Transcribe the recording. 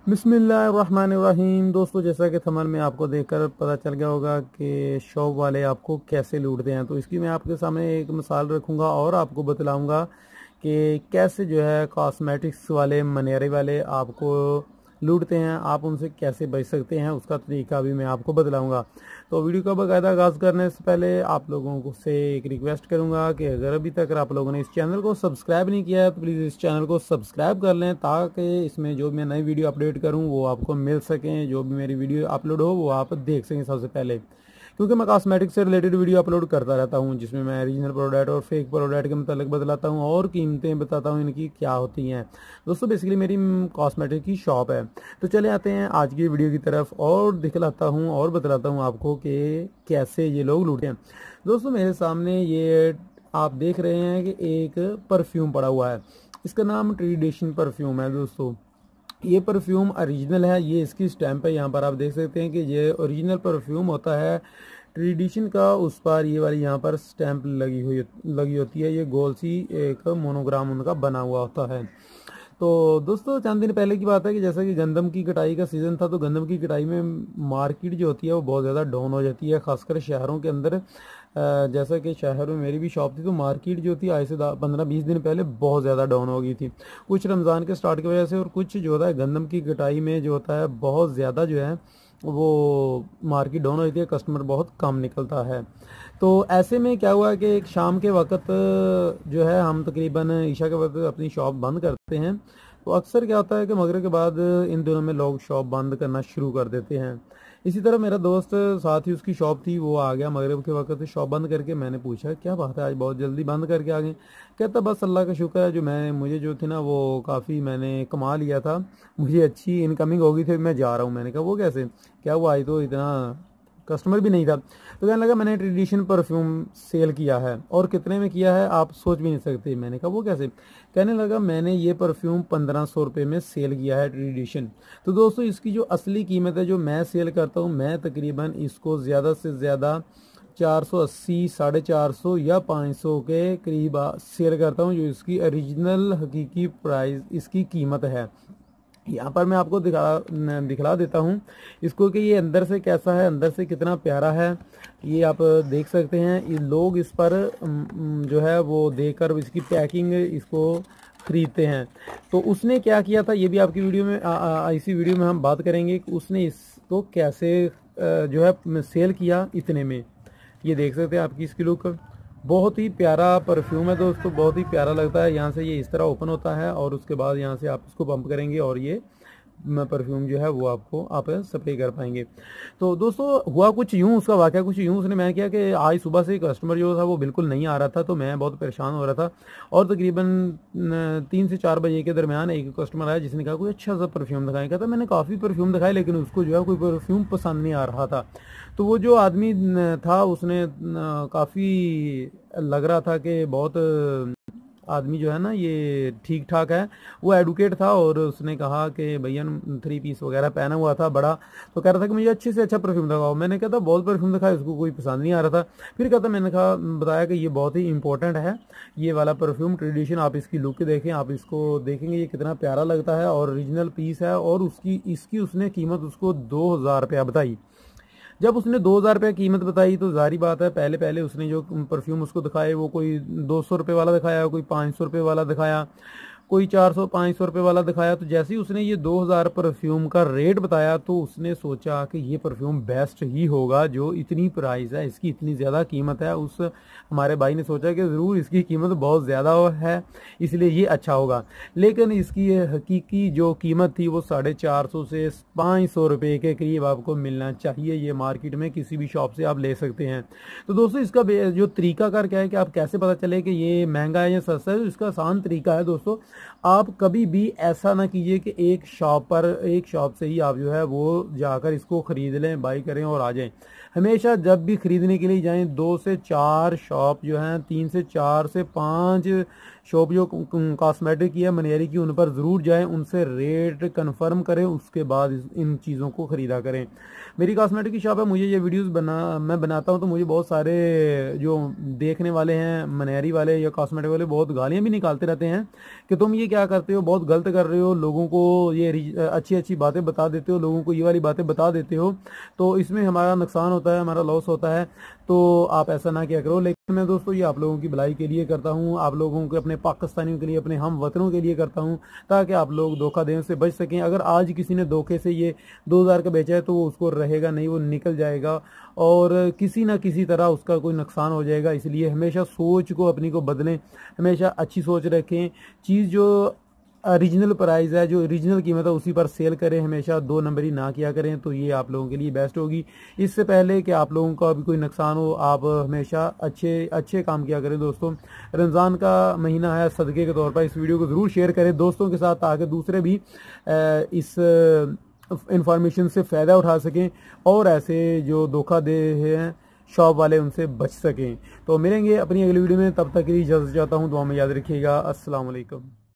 बिस्मिल्लाहिर्रहमानिर्रहीम। दोस्तों, जैसा कि थंबनेल में आपको देखकर पता चल गया होगा कि शॉप वाले आपको कैसे लूटते हैं, तो इसकी मैं आपके सामने एक मिसाल रखूंगा और आपको बतलाऊंगा कि कैसे जो है कॉस्मेटिक्स वाले मनेरे वाले आपको लूटते हैं, आप उनसे कैसे बच सकते हैं, उसका तरीका भी मैं आपको बतलाऊंगा। तो वीडियो का बाकायदा आगाज़ करने से पहले आप लोगों को से एक रिक्वेस्ट करूंगा कि अगर अभी तक आप लोगों ने इस चैनल को सब्सक्राइब नहीं किया है तो प्लीज़ इस चैनल को सब्सक्राइब कर लें, ताकि इसमें जो भी मैं नई वीडियो अपडेट करूं वो आपको मिल सकें। जो भी मेरी वीडियो अपलोड हो वो आप देख सकें सबसे पहले, क्योंकि मैं कॉस्मेटिक से रिलेटेड वीडियो अपलोड करता रहता हूं, जिसमें मैं ओरिजिनल प्रोडक्ट और फेक प्रोडक्ट के मतलब बतलाता हूं और कीमतें बताता हूं इनकी क्या होती हैं। दोस्तों, बेसिकली मेरी कॉस्मेटिक की शॉप है। तो चले आते हैं आज की वीडियो की तरफ और दिखलाता हूं और बतलाता हूं आपको कि कैसे ये लोग लूटते हैं। दोस्तों, मेरे सामने ये आप देख रहे हैं कि एक परफ्यूम पड़ा हुआ है। इसका नाम ट्रेडिशन परफ्यूम है। दोस्तों, ये परफ्यूम ओरिजिनल है, ये इसकी स्टैंप है। यहाँ पर आप देख सकते हैं कि ये ओरिजिनल परफ्यूम होता है ट्रेडिशन का। उस पर ये वाली यहाँ पर स्टैंप लगी होती है। ये गोल सी एक मोनोग्राम उनका बना हुआ होता है। तो दोस्तों, चंद दिन पहले की बात है कि जैसा कि गंदम की कटाई का सीज़न था, तो गंदम की कटाई में मार्केट जो होती है वो बहुत ज़्यादा डाउन हो जाती है, खासकर शहरों के अंदर। जैसा कि शहरों में मेरी भी शॉप थी, तो मार्केट जो थी आज से 15-20 दिन पहले बहुत ज़्यादा डाउन हो गई थी, कुछ रमज़ान के स्टार्ट की वजह से, और कुछ जो होता है गंदम की कटाई में जो होता है बहुत ज़्यादा जो है वो मार्केट डाउन होती है, कस्टमर बहुत कम निकलता है। तो ऐसे में क्या हुआ कि एक शाम के वक्त जो है हम तकरीबन ईशा के वक्त अपनी शॉप बंद करते हैं। तो अक्सर क्या होता है कि मगरिब के बाद इन दिनों में लोग शॉप बंद करना शुरू कर देते हैं। इसी तरह मेरा दोस्त साथ ही उसकी शॉप थी, वो आ गया मगरिब के वक्त शॉप बंद करके। मैंने पूछा क्या बात है, आज बहुत जल्दी बंद करके आ गए? कहता बस अल्लाह का शुक्र है, जो मुझे जो थी ना वो काफ़ी मैंने कमा लिया था, मुझे अच्छी इनकमिंग हो गई थी, मैं जा रहा हूँ। मैंने कहा वो कैसे, क्या हुआ? आज तो इतना कस्टमर भी नहीं था। तो कहने लगा मैंने ट्रेडिशन परफ्यूम सेल किया है। और कितने में किया है आप सोच भी नहीं सकते। मैंने कहा वो कैसे? कहने लगा मैंने ये परफ्यूम 1500 रुपये में सेल किया है ट्रेडिशन। तो दोस्तों, इसकी जो असली कीमत है जो मैं सेल करता हूँ, मैं तकरीबन इसको ज़्यादा से ज़्यादा 480, 450 या 500 के करीब सेल करता हूँ, जो इसकी ओरिजिनल हकीकी प्राइस इसकी कीमत है। यहाँ पर मैं आपको दिखला देता हूँ इसको कि ये अंदर से कैसा है, अंदर से कितना प्यारा है, ये आप देख सकते हैं। ये लोग इस पर जो है वो देखकर इसकी पैकिंग इसको खरीदते हैं। तो उसने क्या किया था ये भी आपकी वीडियो में इसी वीडियो में हम बात करेंगे कि उसने इसको कैसे जो है सेल किया इतने में। ये देख सकते हैं आपकी इसकी लुक, बहुत ही प्यारा परफ्यूम है दोस्तों, बहुत ही प्यारा लगता है। यहाँ से ये इस तरह ओपन होता है और उसके बाद यहाँ से आप इसको पंप करेंगे और ये परफ्यूम जो है वो आपको आप स्प्रे कर पाएंगे। तो दोस्तों, हुआ कुछ यूँ, उसका वाक़या कुछ यूँ उसने मैं किया कि आज सुबह से कस्टमर जो था वो बिल्कुल नहीं आ रहा था, तो मैं बहुत परेशान हो रहा था। और तकरीबन 3 से 4 बजे के दरमियान एक कस्टमर आया जिसने कहा कोई अच्छा सा परफ्यूम दिखाएं। कहता मैंने काफ़ी परफ्यूम दिखाए लेकिन उसको जो है कोई परफ्यूम पसंद नहीं आ रहा था। तो वो जो आदमी था उसने काफ़ी लग रहा था कि बहुत आदमी जो है ना ये ठीक ठाक है, वो एडवोकेट था, और उसने कहा कि भैया 3 पीस वगैरह पहना हुआ था बड़ा। तो कह रहा था कि मुझे अच्छे से अच्छा परफ्यूम दिखाओ। मैंने कहा था बहुत परफ्यूम दिखाया, उसको कोई पसंद नहीं आ रहा था। फिर कहता मैंने कहा बताया कि ये बहुत ही इंपॉर्टेंट है ये वाला परफ्यूम ट्रेडिशन, आप इसकी लुक देखें, आप इसको देखेंगे ये कितना प्यारा लगता है और ओरिजिनल पीस है। और इसकी उसने कीमत उसको 2000 रुपया बताई। जब उसने 2000 रुपये कीमत बताई तो जारी बात है पहले पहले उसने जो परफ्यूम उसको दिखाए वो कोई 200 रुपये वाला दिखाया, कोई 500 रुपये वाला दिखाया, कोई 400-500 रुपये वाला दिखाया। तो जैसे ही उसने ये 2000 परफ्यूम का रेट बताया तो उसने सोचा कि ये परफ्यूम बेस्ट ही होगा, जो इतनी प्राइस है इसकी, इतनी ज़्यादा कीमत है। उस हमारे भाई ने सोचा कि ज़रूर इसकी कीमत बहुत ज़्यादा है इसलिए ये अच्छा होगा। लेकिन इसकी ये हकीकी जो कीमत थी वो 450 से 500 रुपये के करीब आपको मिलना चाहिए। ये मार्केट में किसी भी शॉप से आप ले सकते हैं। तो दोस्तों, इसका जो तरीकाकार क्या है कि आप कैसे पता चले कि ये महंगा है या सस्ता है, तो इसका आसान तरीका है दोस्तों, आप कभी भी ऐसा ना कीजिए कि एक शॉप से ही आप जो है वो जाकर इसको ख़रीद लें, बाई करें और आ जाएं। हमेशा जब भी ख़रीदने के लिए जाएं 2 से 4 शॉप जो हैं, 3 से 4 से 5 शॉप जो कॉस्मेटिक की है मनियरी की, उन पर ज़रूर जाएं, उनसे रेट कंफर्म करें, उसके बाद इन चीज़ों को ख़रीदा करें। मेरी कॉस्मेटिक की शॉप है, मुझे ये वीडियोस मैं बनाता हूँ तो मुझे बहुत सारे जो देखने वाले हैं मनियरी वाले या कॉस्मेटिक वाले बहुत गालियाँ भी निकालते रहते हैं कि तुम ये क्या करते हो, बहुत गलत कर रहे हो, लोगों को ये अच्छी अच्छी बातें बता देते हो, लोगों को ये वाली बातें बता देते हो, तो इसमें हमारा नुकसान होता है, हमारा लॉस होता है। तो आप ऐसा ना किया करो। लेकिन मैं दोस्तों ये आप लोगों की भलाई के लिए करता हूँ, आप लोगों के, अपने पाकिस्तानियों के लिए, अपने हम वतनों के लिए करता हूँ, ताकि आप लोग धोखा देने से बच सकें। अगर आज किसी ने धोखे से ये 2000 का बेचा है तो वो उसको रहेगा नहीं, वो निकल जाएगा और किसी ना किसी तरह उसका कोई नुकसान हो जाएगा। इसलिए हमेशा सोच को अपनी को बदलें, हमेशा अच्छी सोच रखें। चीज़ जो ओरिजिनल प्राइस है, जो ओरिजिनल कीमत है, उसी पर सेल करें, हमेशा 2 नंबरी ना किया करें। तो ये आप लोगों के लिए बेस्ट होगी। इससे पहले कि आप लोगों का भी कोई नुकसान हो, आप हमेशा अच्छे अच्छे काम किया करें। दोस्तों रमज़ान का महीना है, सदक़े के तौर पर इस वीडियो को ज़रूर शेयर करें दोस्तों के साथ, ताकि दूसरे भी इस इंफॉर्मेशन से फ़ायदा उठा सकें और ऐसे जो धोखा दे हैं शॉप वाले, उनसे बच सकें। तो मिलेंगे अपनी अगली वीडियो में, तब तक के लिए इजाज़त चाहता हूँ। दुआ में याद रखिएगा। अस्सलाम वालेकुम।